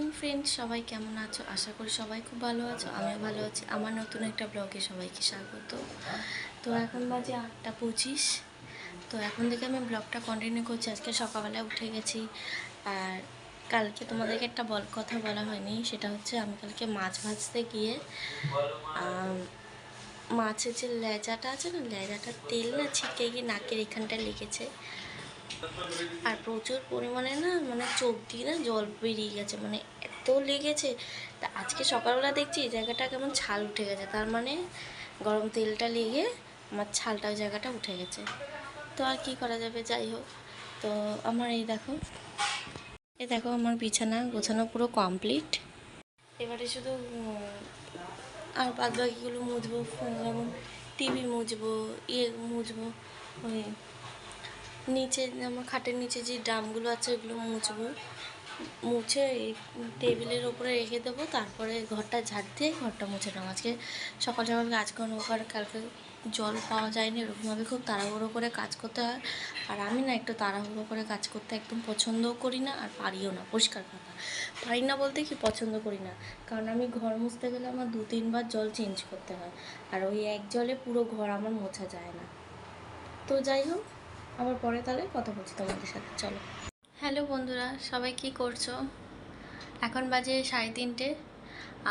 Morning friends, সবাই কেমন আছো? আশা করি সবাই খুব ভালো আছো। আমিও ভালো আছি। আমার নতুন একটা ব্লগে সবাইকে স্বাগত। তো এখন বাজে 8:25। তো এখন থেকে আমি ব্লগটা কন্টিনিউ করছি। আজকে সকালবেলা উঠে গেছি। আর কালকে তোমাদেরকে একটা কথা বলা হয়নি, সেটা হচ্ছে আমি কালকে মাছ ভাজতে গিয়ে মাছের যে লেজাটা আছে না, লেজাটার তেল না ছিটকে গিয়ে নাকের এখানটায় লেগেছে। আর প্রচুর পরিমাণে না মানে চোখ দিয়ে না জল বেরিয়ে গেছে, মানে এত লেগেছে। তা আজকে সকালবেলা দেখছি এই জায়গাটা কেমন ছাল উঠে গেছে, তার মানে গরম তেলটা লেগে আমার ছালটা ওই জায়গাটা উঠে গেছে। তো আর কি করা যাবে, যাই হোক। তো আমার এই দেখো আমার বিছানা গোছানো পুরো কমপ্লিট। এবারে শুধু আর বাদ বাকিগুলো মুছবো, যেমন টিভি মুছবো, মুছবো, ওই নিচে আমার খাটের নিচে যে ড্রামগুলো আছে ওগুলো মুছে টেবিলের ওপরে রেখে দেবো। তারপরে ঘরটা ঝাড় দিয়ে ঘরটা মুছে নেবো। আজকে সকাল সকাল কাজ করে নেবো, কারণ কালকে জল পাওয়া যায়নি, এরকমভাবে খুব তাড়াহুড়ো করে কাজ করতে হয়। আর আমি না একটু তাড়াহুড়ো করে কাজ করতে একদম পছন্দও করি না, আর পারিও না। পরিষ্কার কথা, পারি না বলতে কি পছন্দ করি না, কারণ আমি ঘর মুছতে গেলে আমার 2-3 বার জল চেঞ্জ করতে হয়, আর ওই এক জলে পুরো ঘর আমার মোছা যায় না। তো যাই হোক, আবার পরে তাহলে কথা বলছি তোমাদের সাথে, চলো। হ্যালো বন্ধুরা, সবাই কি করছো? এখন বাজে 3:30,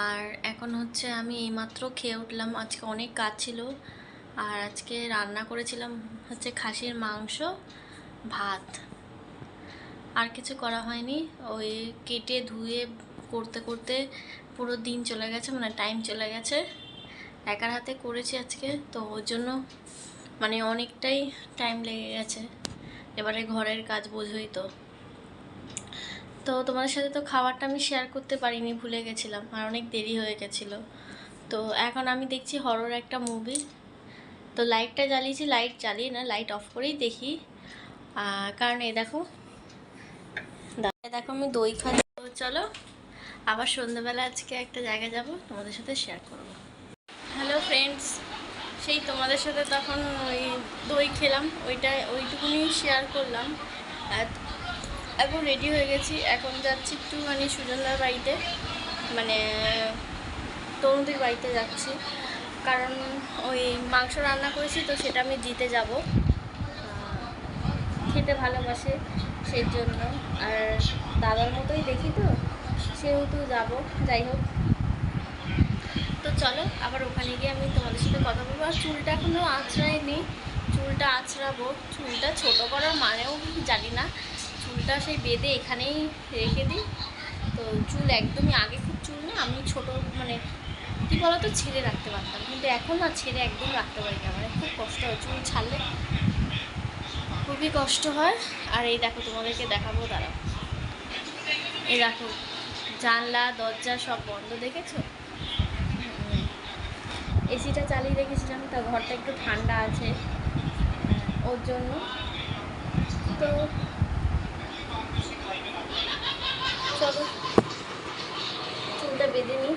আর এখন হচ্ছে আমি এইমাত্র খেয়ে উঠলাম। আজকে অনেক কাজ ছিল, আর আজকে রান্না করেছিলাম হচ্ছে খাসির মাংস, ভাত, আর কিছু করা হয়নি। ওই কেটে ধুয়ে করতে করতে পুরো দিন চলে গেছে, মানে টাইম চলে গেছে। একার হাতে করেছি আজকে, তো ওর জন্য মানে অনেকটাই টাইম লেগে গেছে। এবারে ঘরের কাজ বোঝোই তো। তো তোমাদের সাথে তো খাবারটা আমি শেয়ার করতে পারিনি, ভুলে গেছিলাম, আর অনেক দেরি হয়ে গেছিলো। তো এখন আমি দেখছি হরর একটা মুভি। তো লাইটটা জ্বালিয়েছি, লাইট জ্বালিয়ে না, লাইট অফ করেই দেখি। কারণ এই দেখো দেখো আমি দই খাই। চলো, আবার সন্ধ্যাবেলা আজকে একটা জায়গায় যাব, তোমাদের সাথে শেয়ার করব। হ্যালো ফ্রেন্ডস, সেই তোমাদের সাথে তখন ওই দই খেলাম, ওইটুকুনি শেয়ার করলাম। এখন রেডি হয়ে গেছি, এখন যাচ্ছি একটুখানি সুজনদার বাড়িতে, মানে তনুদির বাড়িতে যাচ্ছি, কারণ ওই মাংস রান্না করেছি, তো সেটা আমি দিতে যাব। খেতে ভালোবাসে সেই জন্য, আর দাদার মতোই দেখি, তো সেহেতু যাব। যাই হোক, তো চলো আবার ওখানে গিয়ে আমি তোমাদের সাথে কথা বলবো। আর চুলটা এখনও আঁচড়াইনি, চুলটা আঁচড়াবো। চুলটা ছোটো করার মানেও জানি না, চুলটা সেই বেঁধে এখানেই রেখে দিই। তো চুল একদমই আগে খুব চুল না, আমি ছোটো মানে কী বলতো ছেড়ে রাখতে পারতাম, কিন্তু এখন না ছেড়ে একদম রাখতে পারি না, মানে খুব কষ্ট হয় চুল ছাড়লে, খুবই কষ্ট হয়। আর এই দেখো তোমাদেরকে দেখাবো, দাঁড়াও, এই দেখো জানলা দরজা সব বন্ধ, দেখেছো? এসিটা চালিয়ে রেখেছিলাম, তা ঘরটা একটু ঠান্ডা আছে ওর জন্য। তো চলো চুলটা বেঁধে নিই।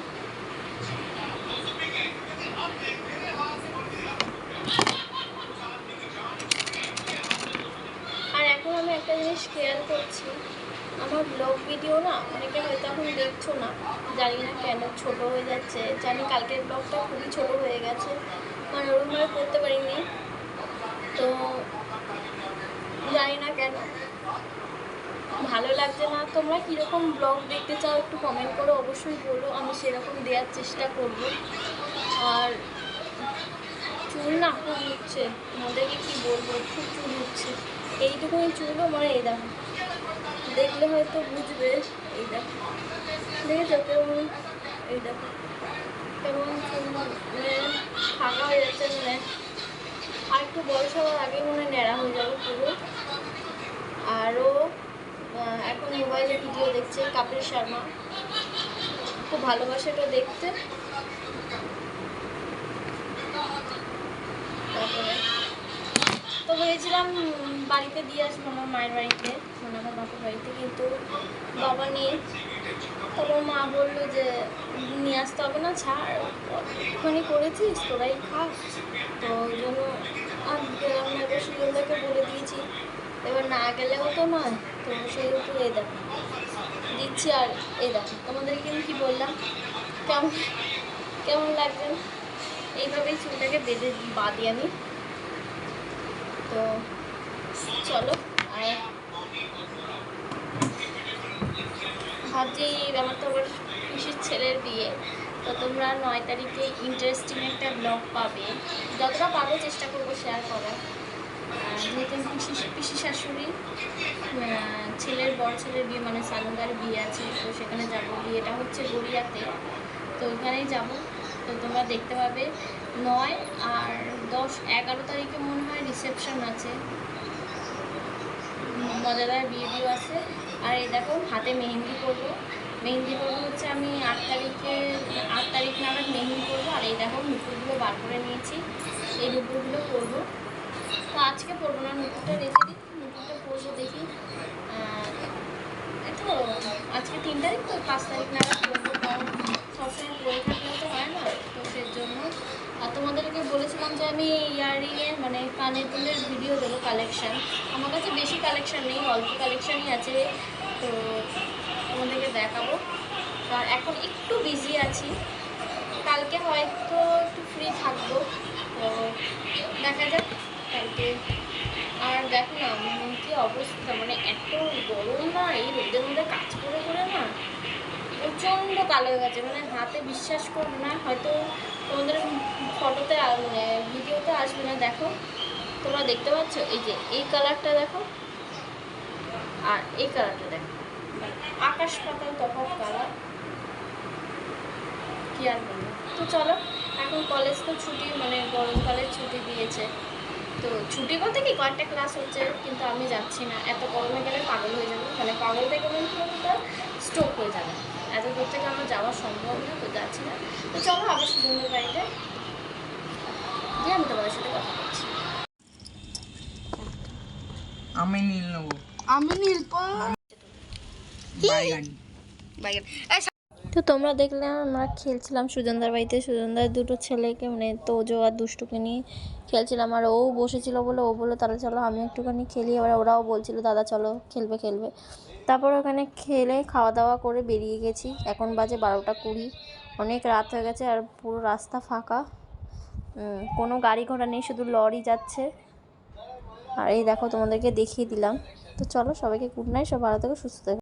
আর এখন আমি একটা জিনিস খেয়াল করছি, আমার ব্লগ ভিডিও না অনেকে হয়তো এখন দেখছো না, জানি না কেন ছোট হয়ে যাচ্ছে। জানি কালকের ব্লগটা খুবই ছোট হয়ে গেছে, মানে ওরকমভাবে করতে পারিনি, তো জানি না কেন ভালো লাগছে না। তোমরা কীরকম ব্লগ দেখতে চাও একটু কমেন্ট করে অবশ্যই বলো, আমি সেরকম দেওয়ার চেষ্টা করব। আর চুল না খুব উঠছে, আমাদেরকে কী বলবো, খুব চুল উঠছে। এইটুকুনি চুলও মানে এই দেখো, দেখলে হয়তো বুঝবে, এই দেখো দেখেছো কেমন, এই দেখো কেমন চুল মানে ফাঁকা হয়ে যাচ্ছে, মানে আর একটু বয়স হওয়ার আগে মনে ন্যাড়া হয়ে যাবে পুরো। আরও এখন মোবাইলে ভিডিও দেখছে কপিল শর্মা, খুব ভালোবাসে এটা দেখতে। তারপরে তো ভেবেছিলাম বাড়িতে দিয়ে আসবো, আমার মায়ের বাড়িতে, মানে আমার বাপের বাড়িতে, কিন্তু বাবা নিয়ে, তারপর মা বললো যে নিয়ে আসতে হবে না, ছাড়, একটুখানি করেছিস তোরাই খা। তো ওই জন্য আর গেলাম না। এবার সুজনদাকে বলে দিয়েছি, এবার না গেলেও তো নয়, তো সেহেতু এই দেখো দিচ্ছি। আর এই দেখো তোমাদেরকে আমি কী বললাম, কেমন কেমন লাগছে না? এইভাবেই চুলটাকে বাঁধি আমি। তো চলো, আর ভাবছি আমার তো আবার পিসির ছেলের বিয়ে, তো তোমরা 9 তারিখে ইন্টারেস্টিং একটা ব্লগ পাবে, যতটা পাবো চেষ্টা করবো শেয়ার করার। যেহেতু পিসি শাশুড়ি ছেলের বড় ছেলের বিয়ে, মানে সালুঙ্গার বিয়ে আছে, তো সেখানে যাবো। বিয়েটা হচ্ছে গড়িয়াতে, তো ওইখানেই যাবো। তো তোমরা দেখতে পাবে 9 আর 10 11 তারিখে মনে হয় রিসেপশন আছে, মজাদার বিয়ে আছে। আর এই দেখো হাতে মেহেন্দি করবো। মেহেন্দি করবো হচ্ছে আমি 8 তারিখ নাগাদ মেহেন্দি করবো। আর এই দেখো নুপুরগুলো বার করে নিয়েছি, এই নুপুরগুলো করবো। তো আজকে পরবো না, নুপুরটা রেখে দিই, নুপুরটা পরবো দেখি। এই তো আজকে 3 তারিখ, তো 5 তারিখ নাগাদ পরবো, কারণ সবসময় পরে থাকলেও তো হয় না, তো সেই জন্য। আর তোমাদেরকে বলেছিলাম যে আমি ইয়াররিংয়ের মানে কানের দুলের ভিডিও দেবো, কালেকশান। আমার কাছে বেশি কালেকশান নেই, অল্প কালেকশানই আছে, তো তোমাদেরকে দেখাবো। আর এখন একটু বিজি আছি, কালকে হয়তো একটু ফ্রি থাকবো, তো দেখা যাক কালকে। আর দেখো না কি অবস্থা, মানে এত গরম না, এই রোদের মধ্যে কাজ করে করে না প্রচণ্ড কালো হয়ে গেছে। মানে হাতে বিশ্বাস করবে না, হয়তো তোমাদের ফটোতে মানে ভিডিওতে আসবে না। দেখো তোমরা দেখতে পাচ্ছ, এই যে এই কালারটা দেখো আর এই কালারটা দেখো, আকাশ পাতাল তফাৎ কালার, কি আর বলবো। তো চলো, এখন কলেজ তো ছুটি, মানে গরমকালের ছুটি দিয়েছে, তো ছুটি বলতে কি কয়েকটা ক্লাস হচ্ছে, কিন্তু আমি যাচ্ছি না। এত গরমে গেলে পাগল হয়ে যাবে, মানে পাগল থেকে বলতে স্ট্রোক হয়ে যাবে, এত দূর থেকে আমার যাওয়া সম্ভব না, তো যাচ্ছি না। তো চলো আবার সুন্দর বাড়িতে গিয়ে আমি তোমাদের সাথে কথা বলছি। আমি নীল নেবো। আমি নীল তো তোমরা দেখলে আমরা খেলছিলাম সুজনদার বাড়িতে, সুজনদার দুটো ছেলেকে মানে তোজো আর দুষ্টুকে নিয়ে খেলছিলাম। আর ও বসেছিল বলে ও বললো তাহলে চলো আমি একটুখানি খেলি, এবার ওরাও বলছিল দাদা চলো খেলবে খেলবে। তারপর ওখানে খেলে খাওয়া দাওয়া করে বেরিয়ে গেছি। এখন বাজে 12টা 20, অনেক রাত হয়ে গেছে, আর পুরো রাস্তা ফাঁকা, কোনো গাড়ি ঘোড়া নেই, শুধু লরি যাচ্ছে। আর এই দেখো তোমাদেরকে দেখিয়ে দিলাম। তো চলো সবাইকে গুড নাইট, সব ভালো থেকো সুস্থ থেকো।